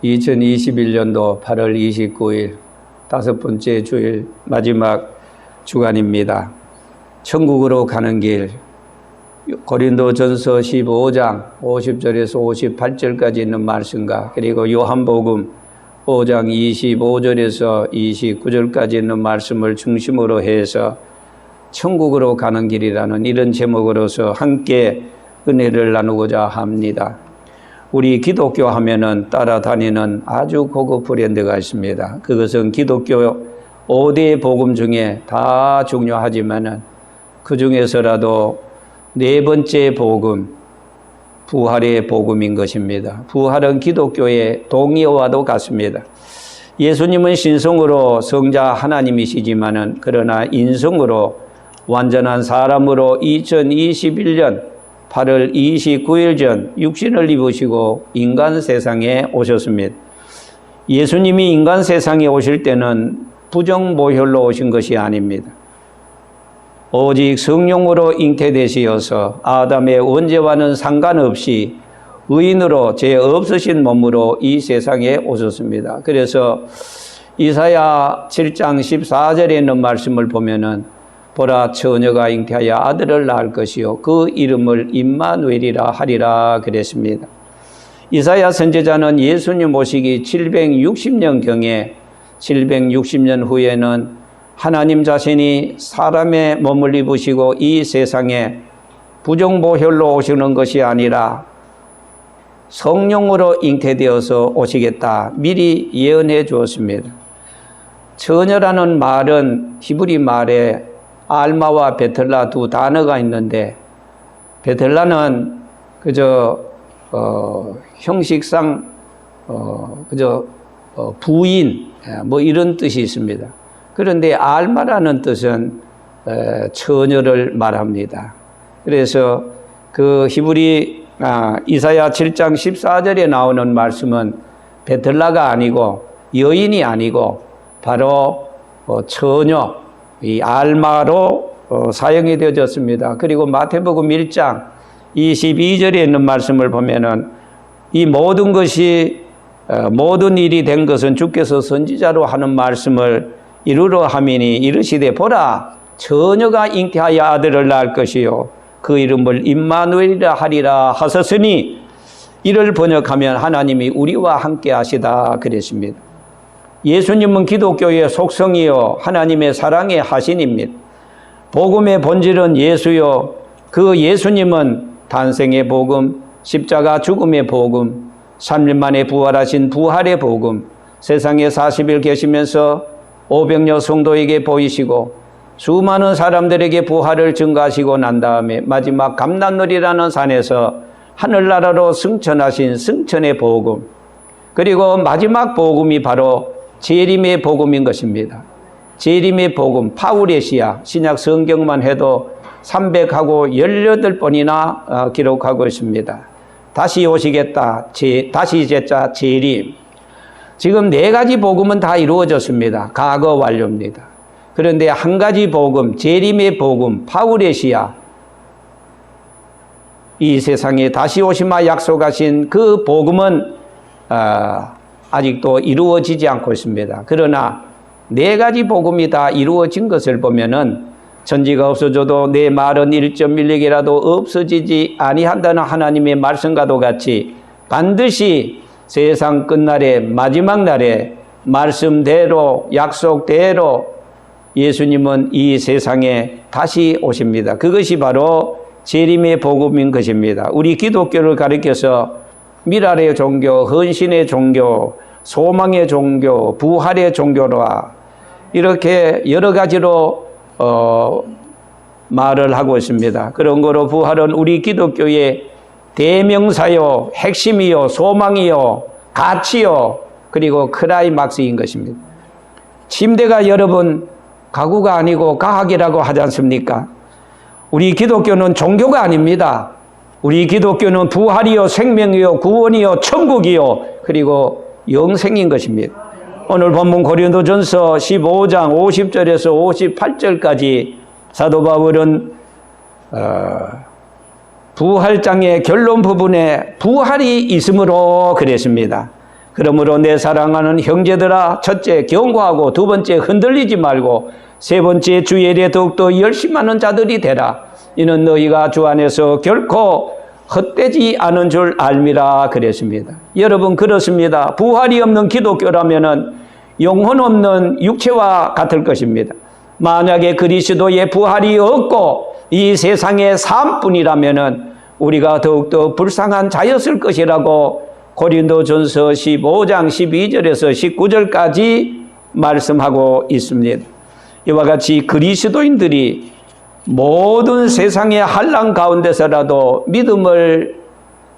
2021년도 8월 29일 다섯 번째 주일 마지막 주간입니다. 천국으로 가는 길, 고린도전서 15장 50절에서 58절까지 있는 말씀과 그리고 요한복음 5장 25절에서 29절까지 있는 말씀을 중심으로 해서 천국으로 가는 길이라는 이런 제목으로서 함께 은혜를 나누고자 합니다. 우리 기독교 하면은 따라다니는 아주 고급 브랜드가 있습니다. 그것은 기독교 5대 복음 중에 다 중요하지만은 그 중에서라도 네 번째 복음, 부활의 복음인 것입니다. 부활은 기독교의 동의어와도 같습니다. 예수님은 신성으로 성자 하나님이시지만은 그러나 인성으로 완전한 사람으로 2021년 8월 29일 전 육신을 입으시고 인간 세상에 오셨습니다. 예수님이 인간 세상에 오실 때는 부정모혈로 오신 것이 아닙니다. 오직 성령으로 잉태되시어서 아담의 원죄와는 상관없이 의인으로 죄 없으신 몸으로 이 세상에 오셨습니다. 그래서 이사야 7장 14절에 있는 말씀을 보면은 보라 처녀가 잉태하여 아들을 낳을 것이요 그 이름을 임마누엘이라 하리라 그랬습니다. 이사야 선지자는 예수님 오시기 760년경에 760년 후에는 하나님 자신이 사람의 몸을 입으시고 이 세상에 부정모혈로 오시는 것이 아니라 성령으로 잉태되어서 오시겠다 미리 예언해 주었습니다. 처녀라는 말은 히브리 말에 알마와 베틀라 두 단어가 있는데 베틀라는 그저 형식상 그저 부인 뭐 이런 뜻이 있습니다. 그런데 알마라는 뜻은 처녀를 말합니다. 그래서 그 히브리 이사야 7장 14절에 나오는 말씀은 베틀라가 아니고 여인이 아니고 바로 처녀 이 알마로 사용이 되어졌습니다. 그리고 마태복음 1장 22절에 있는 말씀을 보면은 이 모든 것이 모든 일이 된 것은 주께서 선지자로 하는 말씀을 이루러 함이니 이르시되 보라 처녀가 잉태하여 아들을 낳을 것이요 그 이름을 임마누엘이라 하리라 하셨으니 이를 번역하면 하나님이 우리와 함께 하시다 그랬습니다. 예수님은 기독교의 속성이요 하나님의 사랑의 하신입니다. 복음의 본질은 예수요 그 예수님은 탄생의 복음, 십자가 죽음의 복음, 3일 만에 부활하신 부활의 복음, 세상에 40일 계시면서 500여 성도에게 보이시고 수많은 사람들에게 부활을 증거하시고 난 다음에 마지막 감람늘이라는 산에서 하늘나라로 승천하신 승천의 복음, 그리고 마지막 복음이 바로 재림의 복음인 것입니다. 재림의 복음, 파우레시아, 신약 성경만 해도 318번이나 기록하고 있습니다. 다시 오시겠다, 다시 제자 재림. 지금 네 가지 복음은 다 이루어졌습니다. 과거 완료입니다. 그런데 한 가지 복음, 재림의 복음, 파우레시아, 이 세상에 다시 오시마 약속하신 그 복음은 아직도 이루어지지 않고 있습니다. 그러나 네 가지 복음이 다 이루어진 것을 보면은 천지가 없어져도 내 말은 1.1리기라도 없어지지 아니한다는 하나님의 말씀과도 같이 반드시 세상 끝날에 마지막 날에 말씀대로 약속대로 예수님은 이 세상에 다시 오십니다. 그것이 바로 재림의 복음인 것입니다. 우리 기독교를 가리켜서 미랄의 종교, 헌신의 종교, 소망의 종교, 부활의 종교라 이렇게 여러 가지로 말을 하고 있습니다. 그런 거로 부활은 우리 기독교의 대명사요, 핵심이요, 소망이요, 가치요, 그리고 클라이막스인 것입니다. 침대가 여러분 가구가 아니고 가학이라고 하지 않습니까? 우리 기독교는 종교가 아닙니다. 우리 기독교는 부활이요, 생명이요, 구원이요, 천국이요, 그리고 영생인 것입니다. 오늘 본문 고린도전서 15장 50절에서 58절까지 사도 바울은 부활장의 결론 부분에 부활이 있으므로 그랬습니다. 그러므로 내 사랑하는 형제들아, 첫째 경고하고, 두 번째 흔들리지 말고, 세 번째 주의 일에 더욱더 열심하는 자들이 되라. 이는 너희가 주 안에서 결코 헛되지 않은 줄 알미라 그랬습니다. 여러분, 그렇습니다. 부활이 없는 기독교라면은 영혼 없는 육체와 같을 것입니다. 만약에 그리스도의 부활이 없고 이 세상의 삶뿐이라면은 우리가 더욱더 불쌍한 자였을 것이라고 고린도전서 15장 12절에서 19절까지 말씀하고 있습니다. 이와 같이 그리스도인들이 모든 세상의 환난 가운데서라도 믿음을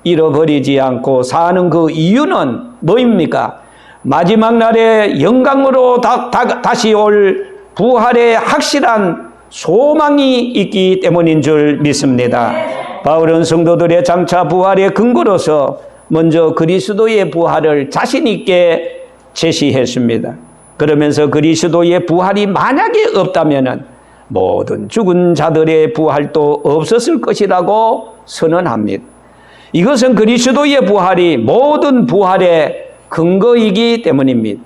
잃어버리지 않고 사는 그 이유는 뭐입니까? 마지막 날에 영광으로 다시 올 부활의 확실한 소망이 있기 때문인 줄 믿습니다. 바울은 성도들의 장차 부활의 근거로서 먼저 그리스도의 부활을 자신 있게 제시했습니다. 그러면서 그리스도의 부활이 만약에 없다면 모든 죽은 자들의 부활도 없었을 것이라고 선언합니다. 이것은 그리스도의 부활이 모든 부활의 근거이기 때문입니다.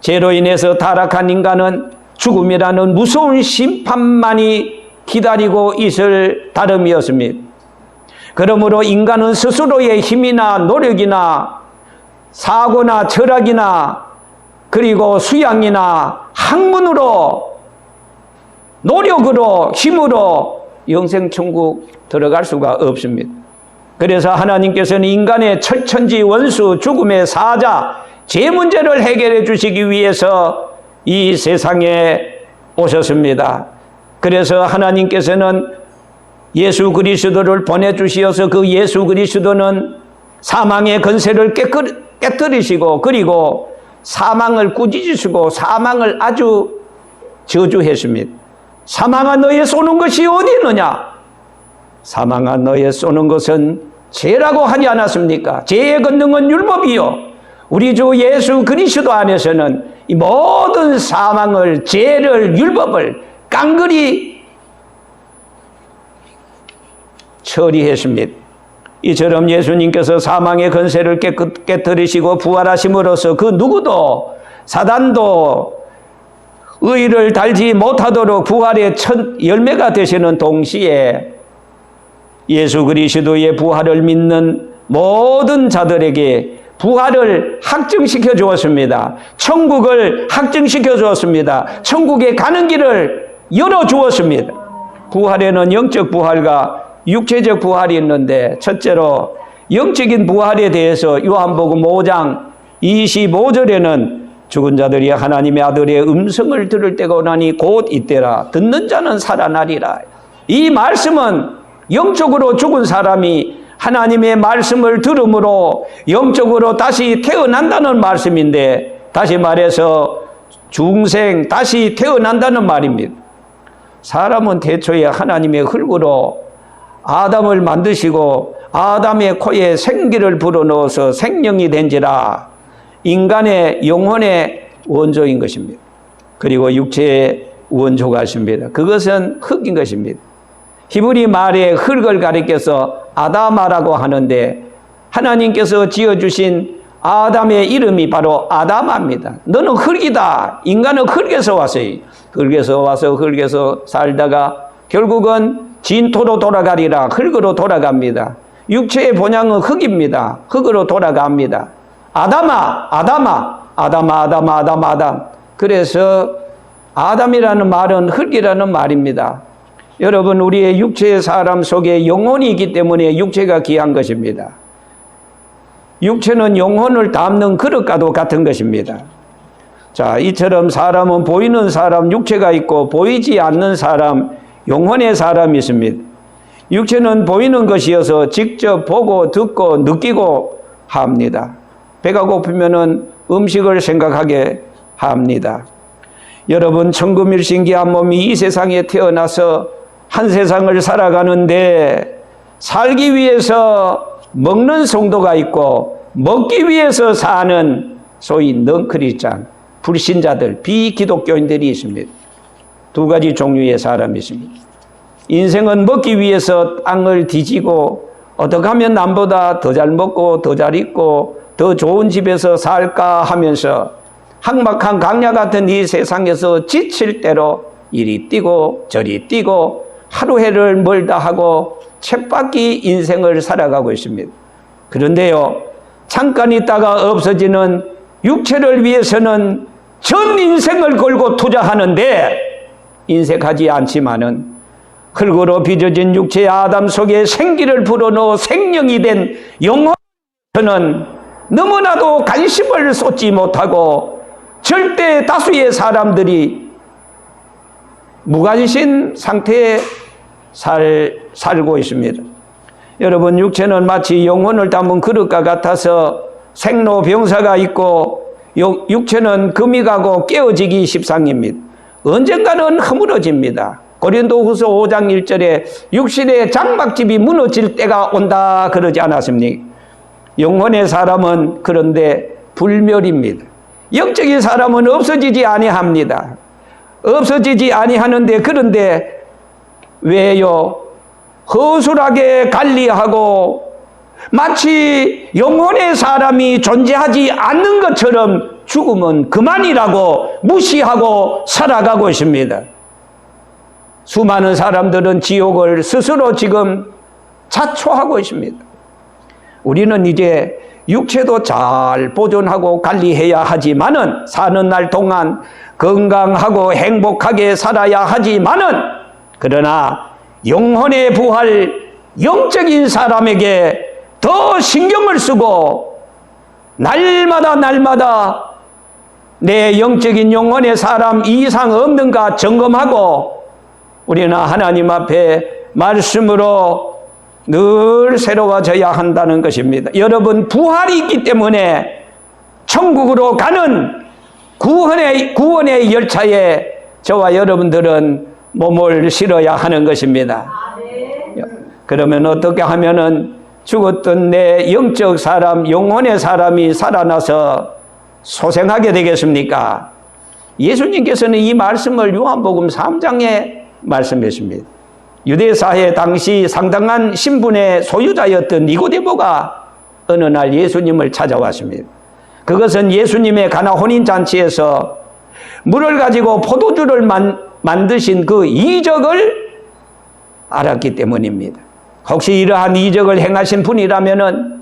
죄로 인해서 타락한 인간은 죽음이라는 무서운 심판만이 기다리고 있을 따름이었습니다. 그러므로 인간은 스스로의 힘이나 노력이나 사고나 철학이나 그리고 수양이나 학문으로 노력으로 힘으로 영생천국 들어갈 수가 없습니다. 그래서 하나님께서는 인간의 철천지 원수 죽음의 사자 죄 문제를 해결해 주시기 위해서 이 세상에 오셨습니다. 그래서 하나님께서는 예수 그리스도를 보내주시어서 그 예수 그리스도는 사망의 권세를 깨뜨리시고 그리고 사망을 꾸짖으시고 사망을 아주 저주했습니다. 사망아 너의 쏘는 것이 어디 있느냐? 사망아 너의 쏘는 것은 죄라고 하지 않았습니까? 죄의 권능은 율법이요 우리 주 예수 그리스도 안에서는 이 모든 사망을, 죄를, 율법을 깡그리 처리했습니다. 이처럼 예수님께서 사망의 권세를 깨뜨리시고 부활하심으로써 그 누구도 사단도 의를 달지 못하도록 부활의 첫 열매가 되시는 동시에 예수 그리스도의 부활을 믿는 모든 자들에게 부활을 확증시켜 주었습니다. 천국을 확증시켜 주었습니다. 천국에 가는 길을 열어 주었습니다. 부활에는 영적 부활과 육체적 부활이 있는데 첫째로 영적인 부활에 대해서 요한복음 5장 25절에는 죽은 자들이 하나님의 아들의 음성을 들을 때가 오나니 곧 이때라 듣는 자는 살아나리라. 이 말씀은 영적으로 죽은 사람이 하나님의 말씀을 들음으로 영적으로 다시 태어난다는 말씀인데, 다시 말해서 중생 다시 태어난다는 말입니다. 사람은 태초에 하나님의 흙으로 아담을 만드시고 아담의 코에 생기를 불어넣어서 생명이 된지라 인간의 영혼의 원조인 것입니다. 그리고 육체의 원조가 있습니다. 그것은 흙인 것입니다. 히브리 말의 흙을 가리켜서 아다마라고 하는데 하나님께서 지어주신 아담의 이름이 바로 아다마입니다. 너는 흙이다. 인간은 흙에서 왔어요. 흙에서 와서 흙에서 살다가 결국은 진토로 돌아가리라. 흙으로 돌아갑니다. 육체의 본향은 흙입니다. 흙으로 돌아갑니다. 아담. 그래서 아담이라는 말은 흙이라는 말입니다. 여러분, 우리의 육체의 사람 속에 영혼이 있기 때문에 육체가 귀한 것입니다. 육체는 영혼을 담는 그릇과도 같은 것입니다. 자, 이처럼 사람은 보이는 사람, 육체가 있고 보이지 않는 사람, 영혼의 사람이 있습니다. 육체는 보이는 것이어서 직접 보고 듣고 느끼고 합니다. 배가 고프면은 음식을 생각하게 합니다. 여러분, 천금일신기한 몸이 이 세상에 태어나서 한 세상을 살아가는데 살기 위해서 먹는 성도가 있고 먹기 위해서 사는 소위 넌크리스찬, 불신자들, 비기독교인들이 있습니다. 두 가지 종류의 사람이 있습니다. 인생은 먹기 위해서 땅을 뒤지고 어떻게 하면 남보다 더 잘 먹고 더 잘 입고 더 좋은 집에서 살까 하면서 항막한 강야 같은 이 세상에서 지칠 대로 이리 뛰고 저리 뛰고 하루해를 멀다 하고 쳇바퀴 인생을 살아가고 있습니다. 그런데요, 잠깐 있다가 없어지는 육체를 위해서는 전 인생을 걸고 투자하는데 인색하지 않지만은 흙으로 빚어진 육체의 아담 속에 생기를 불어넣어 생명이 된 영혼에서는 너무나도 관심을 쏟지 못하고 절대 다수의 사람들이 무관심 상태에 살고 있습니다. 여러분, 육체는 마치 영혼을 담은 그릇과 같아서 생로병사가 있고 육체는 금이 가고 깨어지기 십상입니다. 언젠가는 허물어집니다. 고린도후서 5장 1절에 육신의 장막집이 무너질 때가 온다 그러지 않았습니까? 영혼의 사람은 그런데 불멸입니다. 영적인 사람은 없어지지 아니합니다. 없어지지 아니하는데 그런데 왜요? 허술하게 관리하고 마치 영혼의 사람이 존재하지 않는 것처럼 죽으면 그만이라고 무시하고 살아가고 있습니다. 수많은 사람들은 지옥을 스스로 지금 자초하고 있습니다. 우리는 이제 육체도 잘 보존하고 관리해야 하지만은 사는 날 동안 건강하고 행복하게 살아야 하지만은 그러나 영혼의 부활, 영적인 사람에게 더 신경을 쓰고 날마다 내 영적인 영혼의 사람 이상 없는가 점검하고 우리는 하나님 앞에 말씀으로 늘 새로워져야 한다는 것입니다. 여러분, 부활이 있기 때문에 천국으로 가는 구원의 열차에 저와 여러분들은 몸을 실어야 하는 것입니다. 그러면 어떻게 하면은 죽었던 내 영적 사람, 영혼의 사람이 살아나서 소생하게 되겠습니까? 예수님께서는 이 말씀을 요한복음 3장에 말씀하십니다. 유대사회 당시 상당한 신분의 소유자였던 니고데모가 어느 날 예수님을 찾아왔습니다. 그것은 예수님의 가나 혼인잔치에서 물을 가지고 포도주를 만드신 그 이적을 알았기 때문입니다. 혹시 이러한 이적을 행하신 분이라면은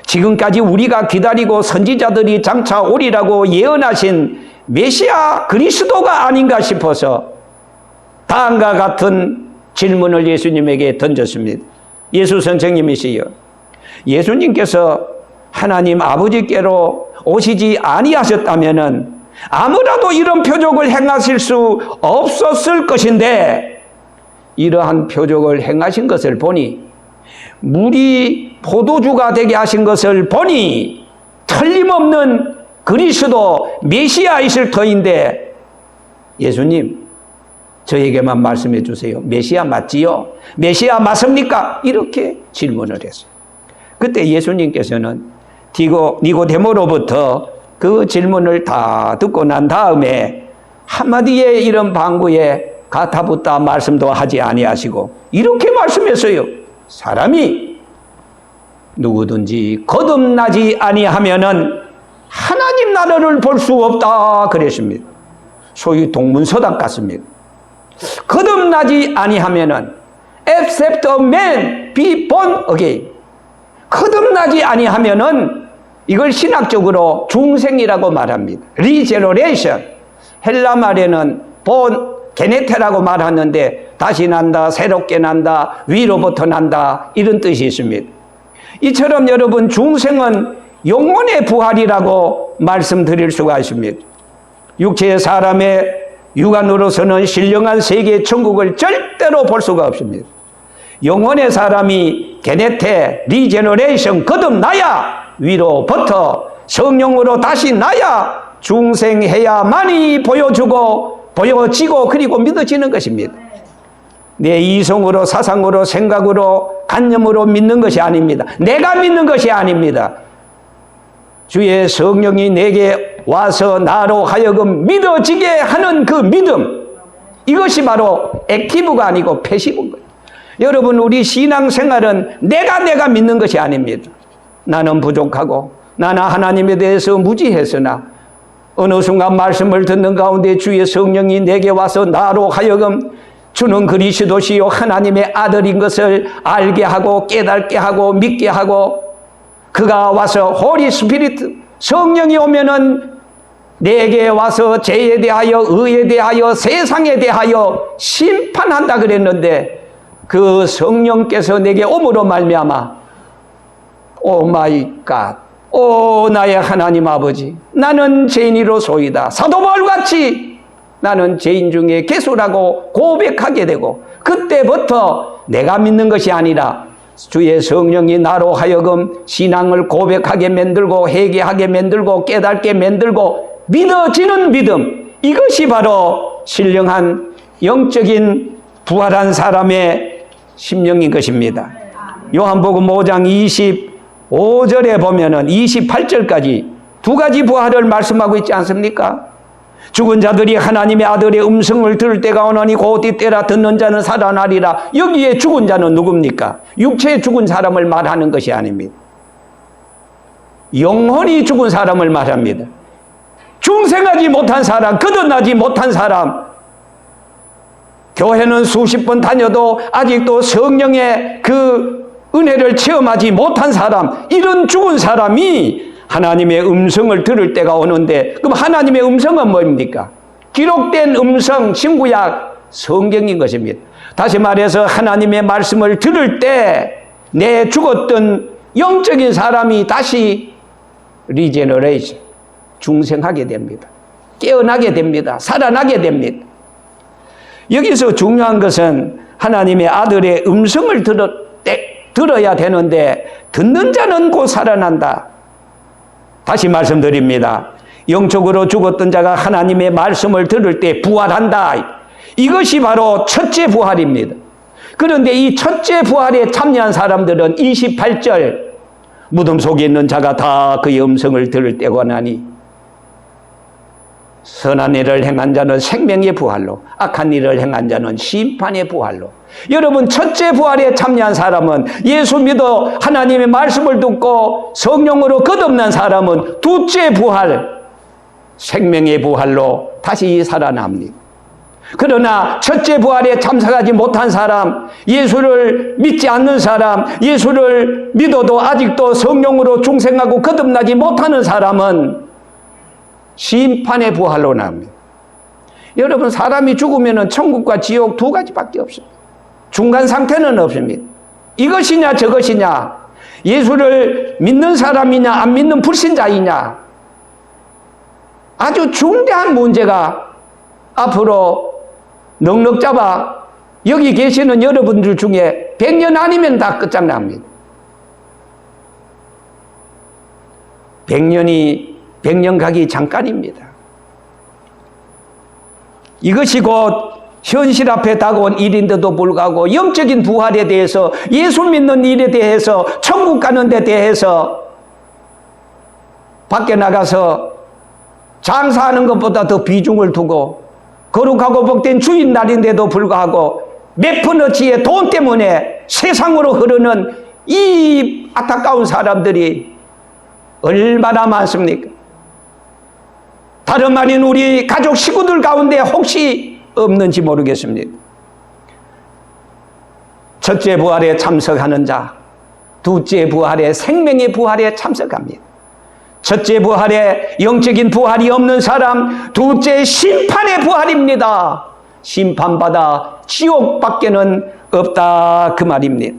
지금까지 우리가 기다리고 선지자들이 장차 오리라고 예언하신 메시아 그리스도가 아닌가 싶어서 다음과 같은 질문을 예수님에게 던졌습니다. 예수 선생님이시여, 예수님께서 하나님 아버지께로 오시지 아니하셨다면은 아무라도 이런 표적을 행하실 수 없었을 것인데 이러한 표적을 행하신 것을 보니 물이 포도주가 되게 하신 것을 보니 틀림없는 그리스도 메시아이실 터인데 예수님, 저에게만 말씀해 주세요. 메시아 맞지요? 메시아 맞습니까? 이렇게 질문을 했어요. 그때 예수님께서는 니고데모로부터 그 질문을 다 듣고 난 다음에 한마디의 이런 방구에 가타붙다 말씀도 하지 아니하시고 이렇게 말씀했어요. 사람이 누구든지 거듭나지 아니하면은 하나님 나라를 볼 수 없다 그랬습니다. 소위 동문서답 같습니다. 거듭나지 아니하면은 except a man be born again. 거듭나지 아니하면은 이걸 신학적으로 중생이라고 말합니다. regeneration. 헬라 말에는 born 게네테라고 말하는데 다시 난다, 새롭게 난다, 위로부터 난다 이런 뜻이 있습니다. 이처럼 여러분 중생은 영혼의 부활이라고 말씀드릴 수가 있습니다. 육체의 사람의 육안으로서는 신령한 세계 천국을 절대로 볼 수가 없습니다. 영혼의 사람이 게네테, 리제너레이션 거듭나야 위로부터 성령으로 다시 나야 중생해야만이 보여지고 그리고 믿어지는 것입니다. 내 이성으로 사상으로 생각으로 관념으로 믿는 것이 아닙니다. 내가 믿는 것이 아닙니다. 주의 성령이 내게 와서 나로 하여금 믿어지게 하는 그 믿음, 이것이 바로 액티브가 아니고 패시브인 거예요. 여러분, 우리 신앙생활은 내가 믿는 것이 아닙니다. 나는 부족하고 나는 하나님에 대해서 무지했으나 어느 순간 말씀을 듣는 가운데 주의 성령이 내게 와서 나로 하여금 주는 그리스도시요 하나님의 아들인 것을 알게 하고 깨닫게 하고 믿게 하고, 그가 와서 홀리 스피리트, 성령이 오면은 내게 와서 죄에 대하여 의에 대하여 세상에 대하여 심판한다 그랬는데, 그 성령께서 내게 오므로 말미암아 오 마이 갓, 오 나의 하나님 아버지, 나는 죄인이로소이다, 사도 바울같이 나는 죄인 중에 괴수라고 고백하게 되고, 그때부터 내가 믿는 것이 아니라 주의 성령이 나로 하여금 신앙을 고백하게 만들고 회개하게 만들고 깨닫게 만들고 믿어지는 믿음, 이것이 바로 신령한 영적인 부활한 사람의 심령인 것입니다. 요한복음 5장 25절에 보면은 28절까지 두 가지 부활을 말씀하고 있지 않습니까? 죽은 자들이 하나님의 아들의 음성을 들을 때가 오나니 곧 이때라 듣는 자는 살아나리라. 여기에 죽은 자는 누굽니까? 육체에 죽은 사람을 말하는 것이 아닙니다. 영혼이 죽은 사람을 말합니다. 중생하지 못한 사람, 거듭나지 못한 사람, 교회는 수십 번 다녀도 아직도 성령의 그 은혜를 체험하지 못한 사람, 이런 죽은 사람이 하나님의 음성을 들을 때가 오는데, 그럼 하나님의 음성은 뭡니까? 기록된 음성, 신구약 성경인 것입니다. 다시 말해서 하나님의 말씀을 들을 때 내 죽었던 영적인 사람이 다시 리제너레이션, 중생하게 됩니다. 깨어나게 됩니다. 살아나게 됩니다. 여기서 중요한 것은 하나님의 아들의 음성을 들어야 되는데, 듣는 자는 곧 살아난다. 다시 말씀드립니다. 영적으로 죽었던 자가 하나님의 말씀을 들을 때 부활한다. 이것이 바로 첫째 부활입니다. 그런데 이 첫째 부활에 참여한 사람들은 28절, 무덤 속에 있는 자가 다 그의 음성을 들을 때가 나니 선한 일을 행한 자는 생명의 부활로, 악한 일을 행한 자는 심판의 부활로. 여러분, 첫째 부활에 참여한 사람은, 예수 믿어 하나님의 말씀을 듣고 성령으로 거듭난 사람은 둘째 부활, 생명의 부활로 다시 살아납니다. 그러나 첫째 부활에 참석하지 못한 사람, 예수를 믿지 않는 사람, 예수를 믿어도 아직도 성령으로 중생하고 거듭나지 못하는 사람은 심판의 부활로 나옵니다. 여러분, 사람이 죽으면 천국과 지옥 두 가지밖에 없습니다. 중간 상태는 없습니다. 이것이냐 저것이냐, 예수를 믿는 사람이냐 안 믿는 불신자이냐, 아주 중대한 문제가 앞으로 넉넉 잡아 여기 계시는 여러분들 중에 100년 아니면 다 끝장납니다. 100년 가기 잠깐입니다. 이것이 곧 현실 앞에 다가온 일인데도 불구하고 영적인 부활에 대해서, 예수 믿는 일에 대해서, 천국 가는 데 대해서 밖에 나가서 장사하는 것보다 더 비중을 두고, 거룩하고 복된 주인 날인데도 불구하고 몇 푼어치의 돈 때문에 세상으로 흐르는 이 안타까운 사람들이 얼마나 많습니까? 다름 아닌 우리 가족 식구들 가운데 혹시 없는지 모르겠습니다. 첫째 부활에 참석하는 자, 둘째 부활에, 생명의 부활에 참석합니다. 첫째 부활에 영적인 부활이 없는 사람, 둘째 심판의 부활입니다. 심판받아 지옥밖에는 없다, 그 말입니다.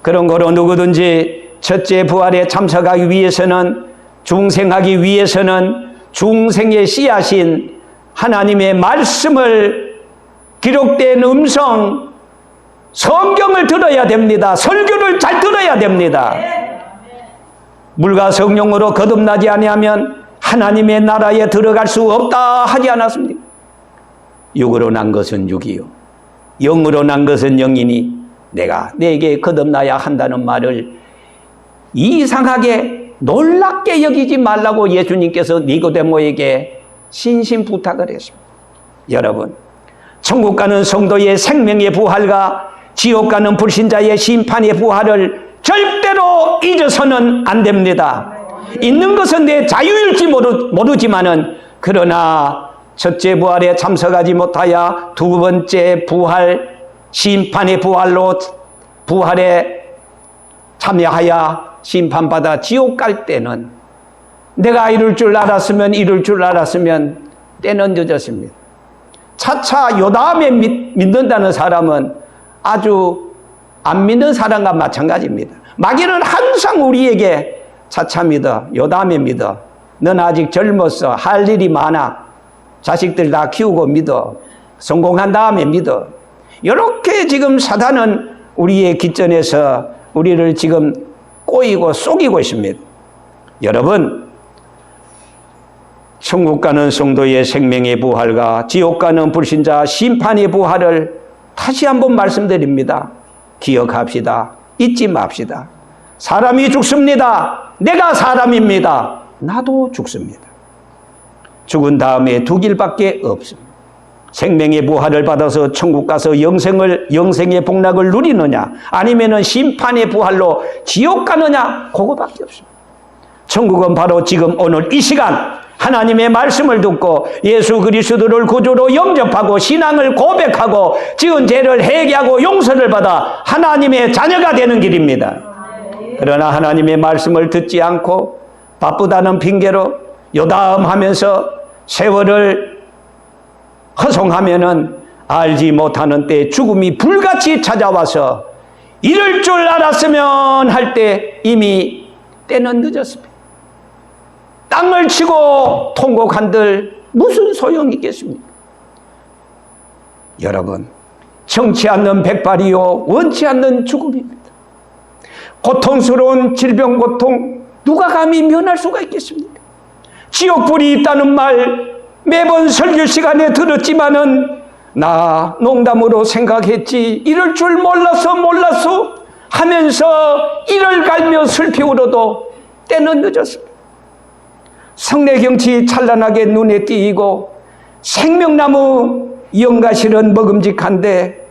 그런 거로 누구든지 첫째 부활에 참석하기 위해서는, 중생하기 위해서는 중생의 씨앗인 하나님의 말씀을, 기록된 음성, 성경을 들어야 됩니다. 설교를 잘 들어야 됩니다. 물과 성령으로 거듭나지 아니하면 하나님의 나라에 들어갈 수 없다 하지 않았습니까? 육으로 난 것은 육이요, 영으로 난 것은 영이니 내가 내게 거듭나야 한다는 말을 이상하게 놀랍게 여기지 말라고 예수님께서 니고데모에게 신신 부탁을 했습니다. 여러분, 천국 가는 성도의 생명의 부활과 지옥 가는 불신자의 심판의 부활을 절대로 잊어서는 안 됩니다. 있는 것은 내 자유일지 모르지만은 그러나 첫째 부활에 참석하지 못하여 두 번째 부활, 심판의 부활로 부활에 참여하여 심판받아 지옥 갈 때는 내가 이럴 줄 알았으면 때는 늦었습니다. 차차 요다음에 믿는다는 사람은 아주 안 믿는 사람과 마찬가지입니다. 마귀는 항상 우리에게 차차 믿어, 요다음에 믿어, 넌 아직 젊었어, 할 일이 많아, 자식들 다 키우고 믿어, 성공한 다음에 믿어. 이렇게 지금 사단은 우리의 기전에서 우리를 지금 꼬이고 속이고 있습니다. 여러분, 천국 가는 성도의 생명의 부활과 지옥 가는 불신자 심판의 부활을 다시 한번 말씀드립니다. 기억합시다. 잊지 맙시다. 사람이 죽습니다. 내가 사람입니다. 나도 죽습니다. 죽은 다음에 두 길밖에 없습니다. 생명의 부활을 받아서 천국 가서 영생의 복락을 누리느냐, 아니면은 심판의 부활로 지옥 가느냐, 그거밖에 없습니다. 천국은 바로 지금 오늘 이 시간 하나님의 말씀을 듣고 예수 그리스도를 구주로 영접하고 신앙을 고백하고 지은 죄를 회개하고 용서를 받아 하나님의 자녀가 되는 길입니다. 그러나 하나님의 말씀을 듣지 않고 바쁘다는 핑계로 요담하면서 세월을 허송하면은 알지 못하는 때 죽음이 불같이 찾아와서 이럴 줄 알았으면 할 때 이미 때는 늦었습니다. 땅을 치고 통곡한들 무슨 소용이 있겠습니까? 여러분, 정치 않는 백발이요 원치 않는 죽음입니다. 고통스러운 질병 고통 누가 감히 면할 수가 있겠습니까? 지옥불이 있다는 말 매번 설교 시간에 들었지만은 나 농담으로 생각했지 이럴 줄 몰라서 하면서 이를 갈며 슬피 울어도 때는 늦었습니다. 성례경치 찬란하게 눈에 띄이고 생명나무 영가실은 먹음직한데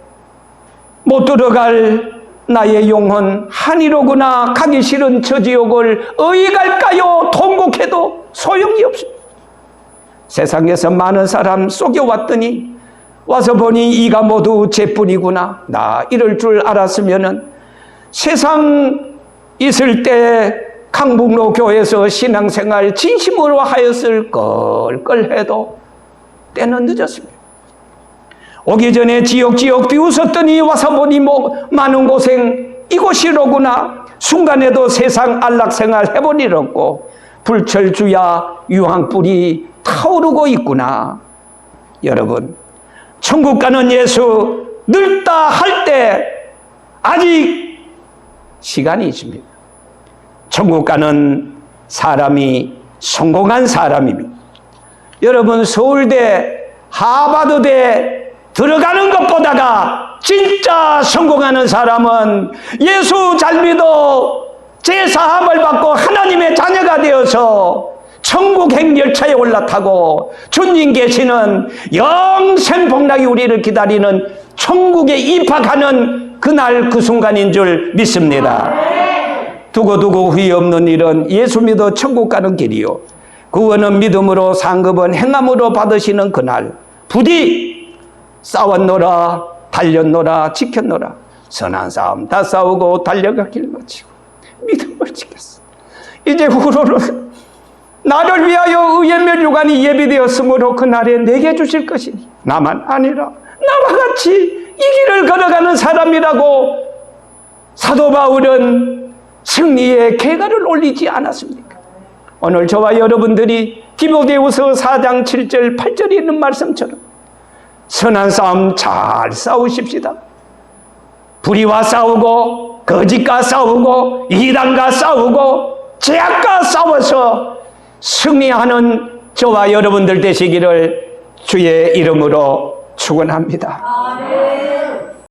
못 들어갈 나의 영혼 한이로구나. 가기 싫은 저 지옥을 어디 갈까요? 통곡해도 소용이 없습니다. 세상에서 많은 사람 속여왔더니 와서 보니 이가 모두 죄뿐이구나. 나 이럴 줄 알았으면은 세상 있을 때 강북로 교회에서 신앙생활 진심으로 하였을 걸 해도 때는 늦었습니다. 오기 전에 지옥 비웃었더니 와서 보니 많은 고생 이곳이로구나. 순간에도 세상 안락생활 해보니었고 불철주야 유황불이 타오르고 있구나. 여러분, 천국 가는 예수 늙다 할 때 아직 시간이 있습니다. 천국 가는 사람이 성공한 사람입니다. 여러분, 서울대 하버드대 들어가는 것보다가 진짜 성공하는 사람은 예수 잘 믿어 제사함을 받고 하나님의 자녀가 되어서 천국 행열차에 올라타고 주님 계시는 영생 복락이 우리를 기다리는 천국에 입학하는 그날 그 순간인 줄 믿습니다. 두고두고 후회 없는 일은 예수 믿어 천국 가는 길이요, 구원은 믿음으로 상급은 행함으로 받으시는 그날. 부디 싸웠노라 달렸노라 지켰노라. 선한 싸움 다 싸우고 달려가길 마치고 믿음을 지켰어. 이제 후로는 나를 위하여 의의 면류관이 예비되었으므로 그날에 내게 주실 것이니 나만 아니라 나와 같이 이 길을 걸어가는 사람이라고 사도 바울은 승리의 궤가를 올리지 않았습니까? 오늘 저와 여러분들이 디모데후서 4장 7절 8절에 있는 말씀처럼 선한 싸움 잘 싸우십시다. 불의와 싸우고 거짓과 싸우고 이단과 싸우고 죄악과 싸워서 승리하는 저와 여러분들 되시기를 주의 이름으로 축원합니다. 아멘.